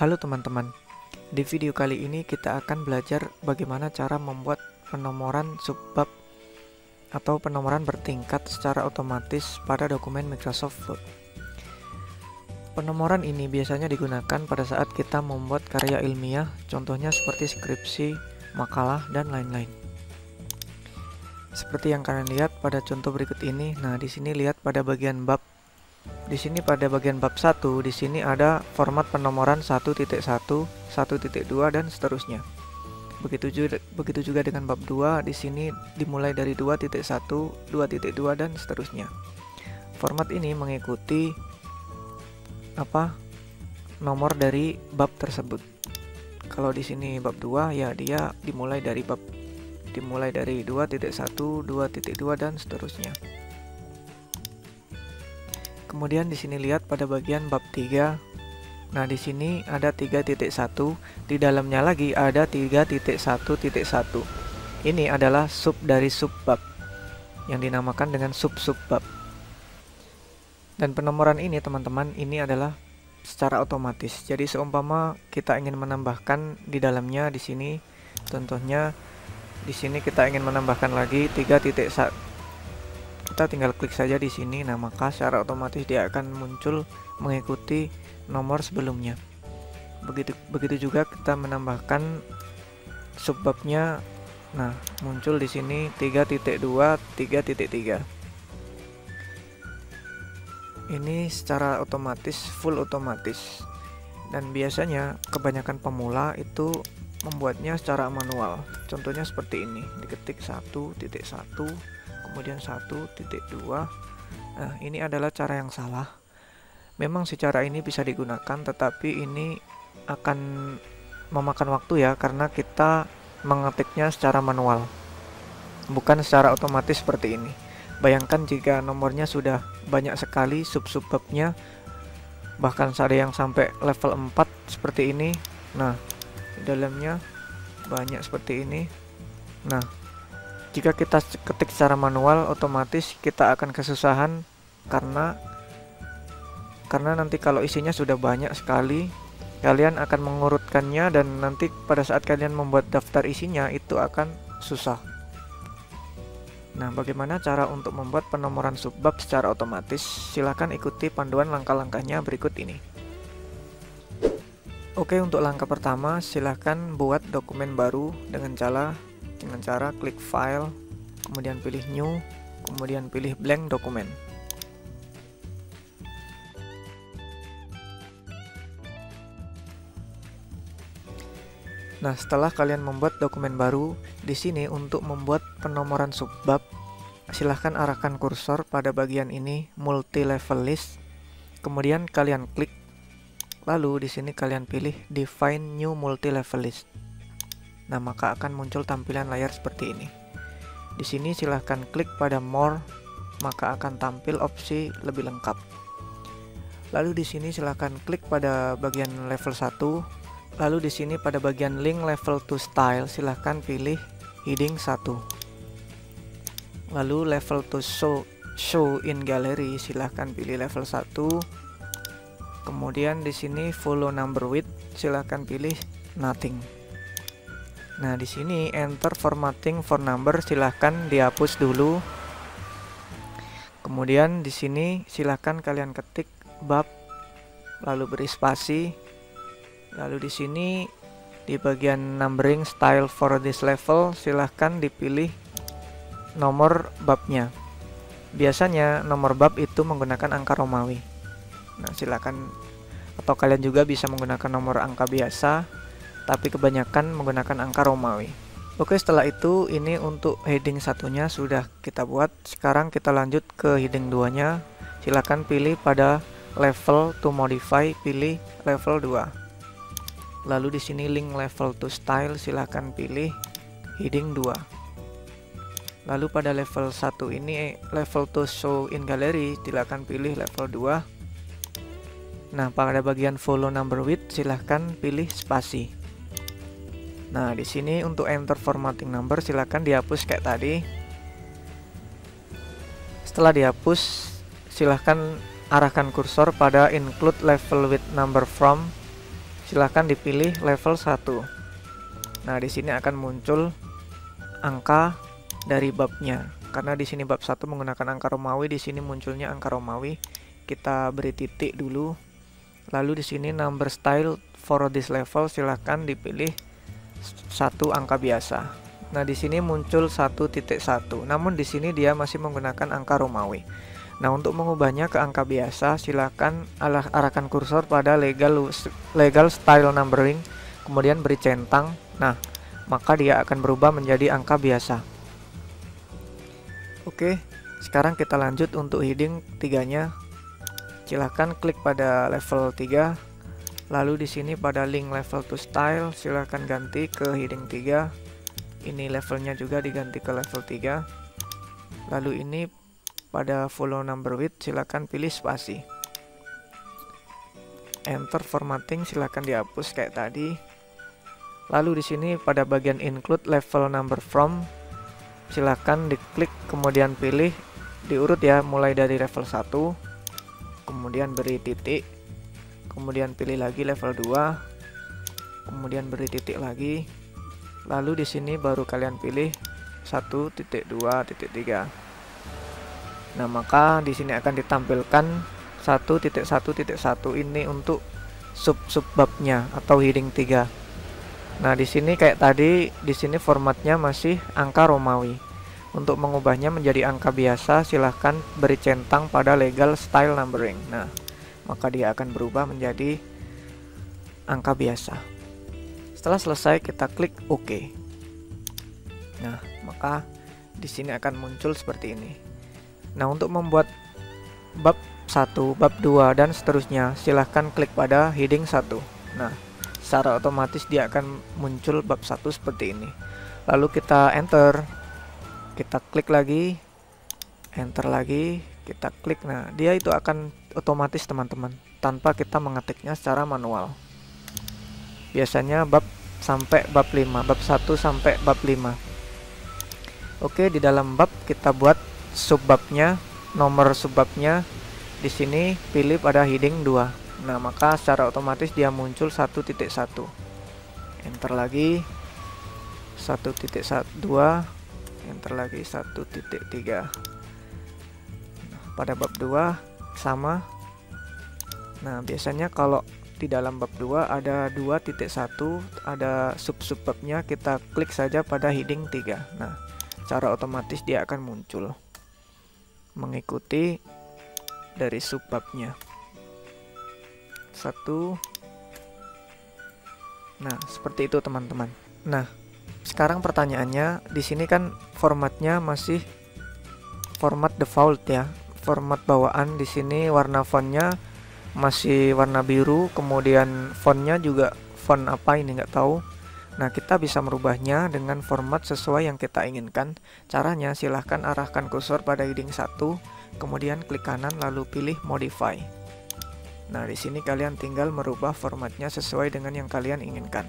Halo teman-teman, di video kali ini kita akan belajar bagaimana cara membuat penomoran subbab atau penomoran bertingkat secara otomatis pada dokumen Microsoft Word. Penomoran ini biasanya digunakan pada saat kita membuat karya ilmiah, contohnya seperti skripsi, makalah, dan lain-lain. Seperti yang kalian lihat pada contoh berikut ini. Nah, di sini lihat pada bagian bab. Di sini pada bagian bab 1, di sini ada format penomoran 1.1, 1.2 dan seterusnya. Begitu juga dengan bab 2, di sini dimulai dari 2.1, 2.2 dan seterusnya. Format ini mengikuti nomor dari bab tersebut. Kalau di sini bab 2 ya dia dimulai dari 2.1, 2.2 dan seterusnya. Kemudian di sini lihat pada bagian bab 3. Nah, di sini ada 3.1, di dalamnya lagi ada 3.1.1. Ini adalah sub dari subbab yang dinamakan dengan sub-subbab. Dan penomoran ini teman-teman, ini adalah secara otomatis. Jadi seumpama kita ingin menambahkan di dalamnya di sini, contohnya di sini kita ingin menambahkan lagi 3.1, kita tinggal klik saja di sini. Nah, maka secara otomatis dia akan muncul mengikuti nomor sebelumnya. Begitu juga kita menambahkan subbabnya. Nah, muncul di sini 3.2, 3.3. Ini secara otomatis, full otomatis. Dan biasanya kebanyakan pemula itu membuatnya secara manual. Contohnya seperti ini, diketik 1.1, kemudian 1.2. Nah, ini adalah cara yang salah. Memang secara ini bisa digunakan, tetapi ini akan memakan waktu ya, karena kita mengetiknya secara manual, bukan secara otomatis seperti ini. Bayangkan jika nomornya sudah banyak sekali sub-subbabnya, bahkan ada yang sampai level 4 seperti ini. Nah, di dalamnya banyak seperti ini. Nah, jika kita ketik secara manual, otomatis kita akan kesusahan karena nanti kalau isinya sudah banyak sekali, kalian akan mengurutkannya dan nanti pada saat kalian membuat daftar isinya itu akan susah. Nah, bagaimana cara untuk membuat penomoran subbab secara otomatis? Silahkan ikuti panduan langkah-langkahnya berikut ini. Oke, untuk langkah pertama, silahkan buat dokumen baru dengan cara klik file, kemudian pilih new, kemudian pilih blank dokumen. Nah, setelah kalian membuat dokumen baru, di sini untuk membuat penomoran subbab, silahkan arahkan kursor pada bagian ini, multi level list. Kemudian kalian klik, lalu di sini kalian pilih define new multi level list. Nah, maka akan muncul tampilan layar seperti ini. Di sini silahkan klik pada more, maka akan tampil opsi lebih lengkap. Lalu di sini silahkan klik pada bagian level 1. Lalu di sini pada bagian link level to style silahkan pilih heading 1. Lalu level to show in gallery silahkan pilih level 1. Kemudian di sini follow number width silahkan pilih nothing. Nah, di sini enter formatting for number silahkan dihapus dulu. Kemudian di sini silahkan kalian ketik bab lalu beri spasi. Lalu di sini di bagian numbering style for this level silahkan dipilih nomor babnya. Biasanya nomor bab itu menggunakan angka Romawi. Nah, silahkan, atau kalian juga bisa menggunakan nomor angka biasa, tapi kebanyakan menggunakan angka Romawi. Oke, setelah itu ini untuk heading satunya sudah kita buat. Sekarang kita lanjut ke heading 2-nya. Silahkan pilih pada level to modify, pilih level 2. Lalu di sini link level to style silahkan pilih heading 2. Lalu pada level 1 ini level to show in gallery silahkan pilih level 2. Nah, pada bagian follow number width silahkan pilih spasi. Nah, di sini untuk enter formatting number silahkan dihapus kayak tadi. Setelah dihapus, silahkan arahkan kursor pada include level with number from. silahkan dipilih level 1. Nah, di sini akan muncul angka dari babnya. Karena di sini bab 1 menggunakan angka Romawi, di sini munculnya angka Romawi. Kita beri titik dulu. Lalu di sini number style for this level silahkan dipilih 1 angka biasa. Nah, di sini muncul 1.1. Namun di sini dia masih menggunakan angka Romawi. Nah, untuk mengubahnya ke angka biasa, silahkan arahkan kursor pada legal style numbering, kemudian beri centang. Nah, maka dia akan berubah menjadi angka biasa. Oke, sekarang kita lanjut untuk heading 3-nya. Silahkan klik pada level 3. Lalu di sini pada link level to style, silahkan ganti ke heading 3. Ini levelnya juga diganti ke level 3. Lalu ini pada follow number width, silahkan pilih spasi. Enter formatting, silahkan dihapus kayak tadi. Lalu di sini pada bagian include level number from, silahkan diklik kemudian pilih diurut ya, mulai dari level 1, kemudian beri titik, kemudian pilih lagi level 2, kemudian beri titik lagi. Lalu di sini baru kalian pilih 1.2.3. Nah, maka di sini akan ditampilkan 1.1.1 ini untuk sub babnya atau heading 3. Nah, di sini kayak tadi, di sini formatnya masih angka Romawi. Untuk mengubahnya menjadi angka biasa, silahkan beri centang pada legal style numbering. Nah, maka dia akan berubah menjadi angka biasa. Setelah selesai, kita klik OK. Nah, maka di sini akan muncul seperti ini. Nah, untuk membuat bab 1, bab 2, dan seterusnya, silahkan klik pada heading 1. Nah, secara otomatis dia akan muncul bab 1 seperti ini. Lalu kita enter, kita klik lagi, enter lagi, kita klik. Nah, dia itu akan otomatis teman-teman, tanpa kita mengetiknya secara manual. Biasanya bab sampai bab 5, bab 1 sampai bab 5. Oke, di dalam bab kita buat subbabnya, nomor subbabnya. Di sini pilih pada heading 2. Nah, maka secara otomatis dia muncul 1.1. Enter lagi 1.2, enter lagi 1.3. Nah, pada bab 2 sama. Nah, biasanya kalau di dalam bab 2 ada 2.1, ada sub-subbabnya, kita klik saja pada heading 3. Nah, secara otomatis dia akan muncul mengikuti dari subbabnya. 1. Nah, seperti itu teman-teman. Nah, sekarang pertanyaannya, di sini kan formatnya masih format default ya, format bawaan. Di sini warna fontnya masih warna biru, kemudian fontnya juga font apa ini nggak tahu. Nah, kita bisa merubahnya dengan format sesuai yang kita inginkan. Caranya, silahkan arahkan kursor pada heading 1, kemudian klik kanan lalu pilih modify. Nah, di sini kalian tinggal merubah formatnya sesuai dengan yang kalian inginkan.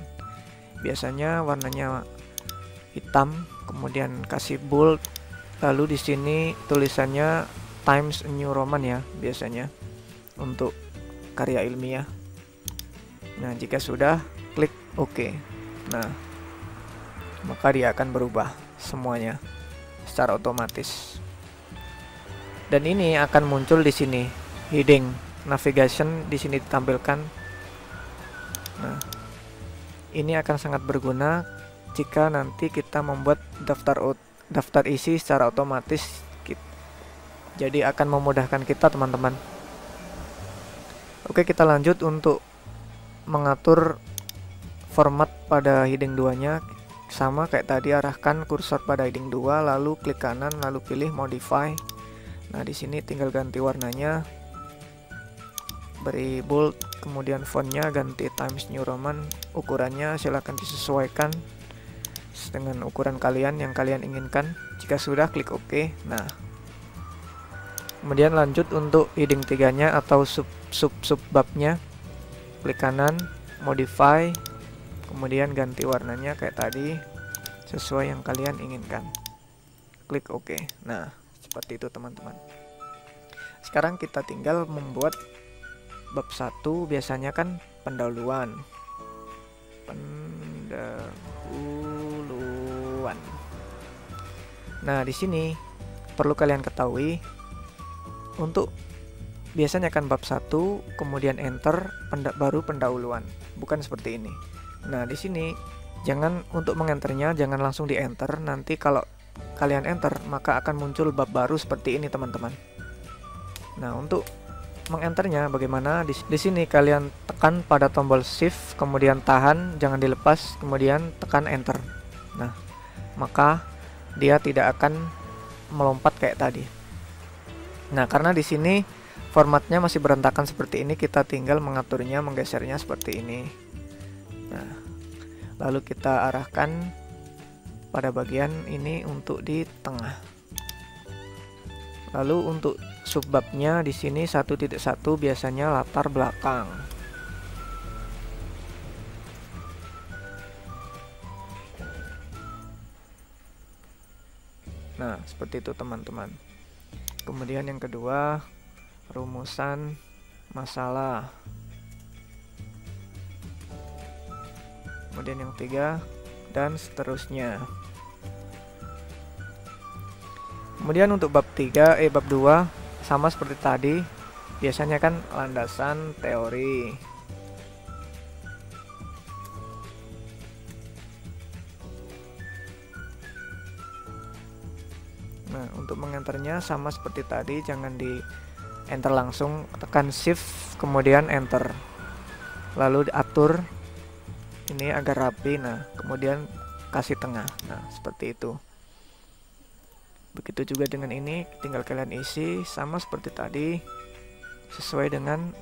Biasanya warnanya hitam, kemudian kasih bold, lalu di sini tulisannya Times New Roman ya, biasanya untuk karya ilmiah. Nah, jika sudah, klik OK. Nah, maka dia akan berubah semuanya secara otomatis. Dan ini akan muncul di sini heading navigation, di sini ditampilkan. Nah, ini akan sangat berguna jika nanti kita membuat daftar isi secara otomatis. Jadi akan memudahkan kita teman-teman. Oke, kita lanjut untuk mengatur format pada heading 2-nya. Sama kayak tadi, arahkan kursor pada heading 2, lalu klik kanan, lalu pilih modify. Nah, di sini tinggal ganti warnanya, beri bold, kemudian fontnya ganti Times New Roman. Ukurannya silahkan disesuaikan dengan ukuran kalian yang kalian inginkan. Jika sudah, klik OK. Nah, kemudian lanjut untuk heading 3-nya atau subbabnya. Klik kanan, modify, kemudian ganti warnanya kayak tadi sesuai yang kalian inginkan. Klik OK. Nah, seperti itu teman-teman. Sekarang kita tinggal membuat bab 1, biasanya kan pendahuluan. pendahuluan. Nah, di sini perlu kalian ketahui untuk biasanya kan bab 1 kemudian enter baru pendahuluan, bukan seperti ini. Nah, di sini jangan untuk mengenternya jangan langsung di enter, nanti kalau kalian enter maka akan muncul bab baru seperti ini teman-teman. Nah, untuk mengenternya bagaimana? Di sini kalian tekan pada tombol shift, kemudian tahan, jangan dilepas, kemudian tekan enter. Nah, maka dia tidak akan melompat kayak tadi. Nah, karena di sini formatnya masih berantakan seperti ini, kita tinggal mengaturnya, menggesernya seperti ini. Nah, lalu kita arahkan pada bagian ini untuk di tengah. Lalu untuk subbabnya di sini 1.1 biasanya latar belakang. Nah, seperti itu teman-teman. Kemudian yang kedua, rumusan masalah. Kemudian yang ketiga, dan seterusnya. Kemudian untuk bab 2 sama seperti tadi, biasanya kan landasan teori. Nah, untuk mengenternya sama seperti tadi, jangan di enter langsung, tekan shift kemudian enter. Lalu diatur ini agar rapi, nah kemudian kasih tengah. Nah, seperti itu. Begitu juga dengan ini, tinggal kalian isi sama seperti tadi, sesuai dengan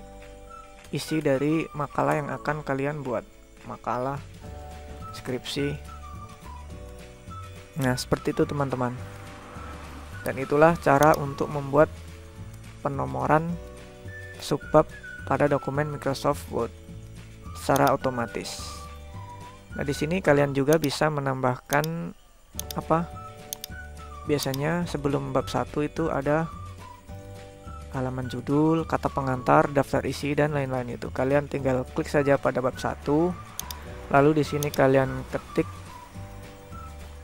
isi dari makalah yang akan kalian buat, makalah, skripsi. Nah, seperti itu teman-teman. Dan itulah cara untuk membuat penomoran subbab pada dokumen Microsoft Word secara otomatis. Nah, di sini kalian juga bisa menambahkan apa? Biasanya sebelum bab 1 itu ada halaman judul, kata pengantar, daftar isi dan lain-lain itu. Kalian tinggal klik saja pada bab 1. Lalu di sini kalian ketik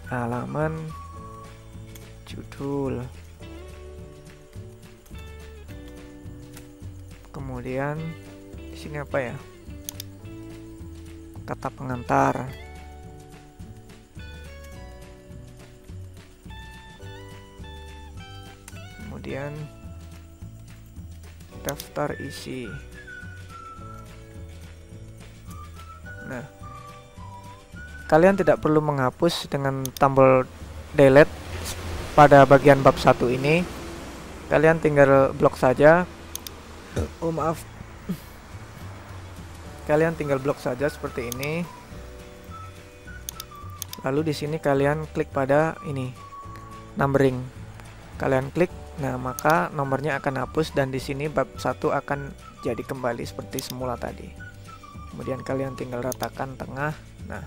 halaman judul. Kemudian di sini apa ya? Kata pengantar. Kemudian daftar isi. Nah, kalian tidak perlu menghapus dengan tombol delete pada bagian bab 1 ini. Kalian tinggal blok saja. Oh, maaf. Kalian tinggal blok saja seperti ini. Lalu di sini kalian klik pada ini, numbering. Kalian klik, nah maka nomornya akan hapus dan di sini bab 1 akan jadi kembali seperti semula tadi. Kemudian kalian tinggal ratakan tengah. Nah,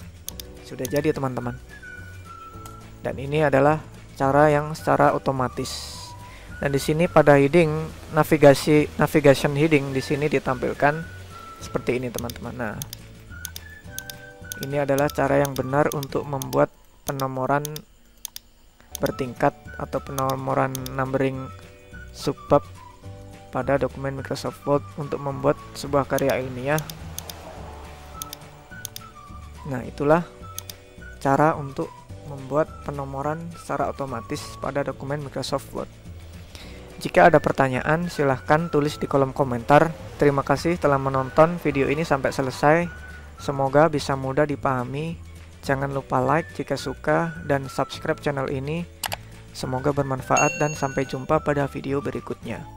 sudah jadi teman-teman. Dan ini adalah cara yang secara otomatis. Dan di sini pada heading navigation heading di sini ditampilkan seperti ini teman-teman. Nah, ini adalah cara yang benar untuk membuat penomoran bertingkat atau penomoran numbering subbab pada dokumen Microsoft Word untuk membuat sebuah karya ilmiah. Nah, itulah cara untuk membuat penomoran secara otomatis pada dokumen Microsoft Word. Jika ada pertanyaan, silahkan tulis di kolom komentar. Terima kasih telah menonton video ini sampai selesai. Semoga bisa mudah dipahami. Jangan lupa like jika suka dan subscribe channel ini. Semoga bermanfaat dan sampai jumpa pada video berikutnya.